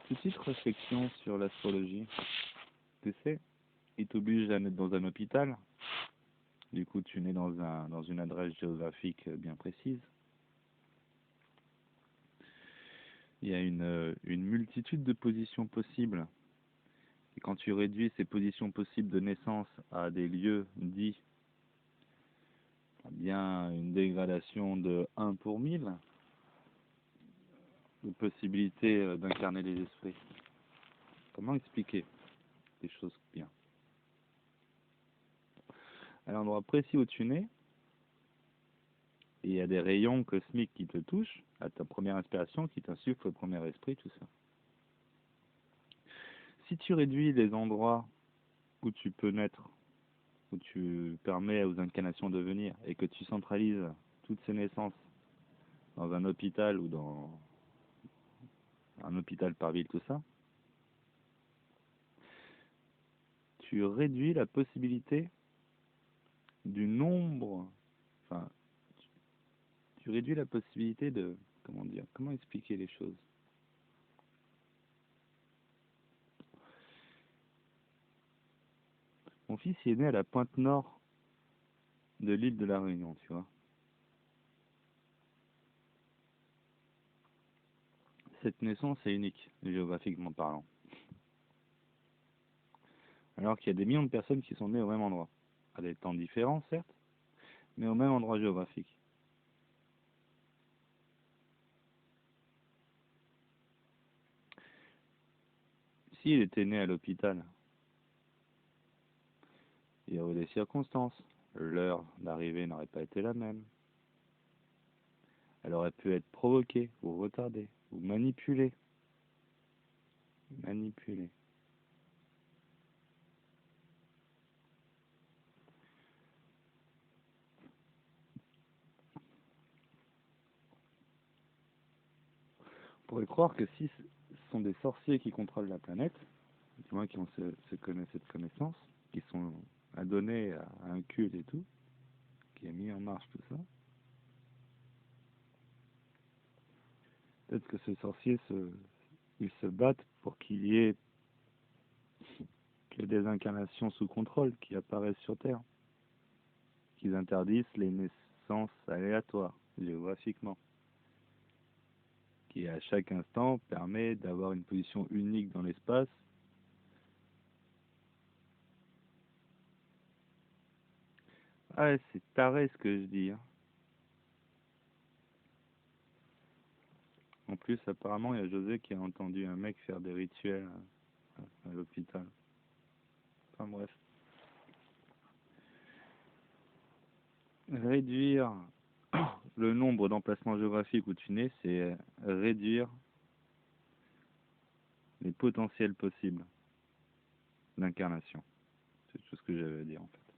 Petite réflexion sur l'astrologie. Tu sais, il t'oblige à naître dans un hôpital. Du coup, tu nais dans une adresse géographique bien précise. Il y a une multitude de positions possibles. Et quand tu réduis ces positions possibles de naissance à des lieux dits, eh bien une dégradation de 1 pour 1000 de possibilités d'incarner les esprits. Comment expliquer les choses bien? À l'endroit précis où tu nais, et il y a des rayons cosmiques qui te touchent, à ta première inspiration, qui t'insuffle au premier esprit, tout ça. Si tu réduis les endroits où tu peux naître, où tu permets aux incarnations de venir, et que tu centralises toutes ces naissances dans un hôpital ou dans un hôpital par ville, tout ça, tu réduis la possibilité du nombre, enfin, tu réduis la possibilité de, comment dire, comment expliquer les choses? Mon fils il est né à la pointe nord de l'île de la Réunion, tu vois. Cette naissance est unique, géographiquement parlant. Alors qu'il y a des millions de personnes qui sont nées au même endroit. À des temps différents, certes, mais au même endroit géographique. S'il était né à l'hôpital, il y aurait des circonstances. L'heure d'arrivée n'aurait pas été la même. Elle aurait pu être provoquée, ou retardée, ou manipulée. Manipulée. On pourrait croire que si ce sont des sorciers qui contrôlent la planète, du moins qui ont cette connaissance, qui sont adonnés à un culte et tout, qui a mis en marche tout ça, peut-être que ces sorciers ils se battent pour qu'il y ait que des incarnations sous contrôle qui apparaissent sur Terre, qu'ils interdisent les naissances aléatoires, géographiquement, qui à chaque instant permet d'avoir une position unique dans l'espace. Ah, c'est taré ce que je dis, hein. En plus, apparemment, il y a José qui a entendu un mec faire des rituels à l'hôpital. Enfin bref. Réduire le nombre d'emplacements géographiques où tu nais, c'est réduire les potentiels possibles d'incarnation. C'est tout ce que j'avais à dire en fait.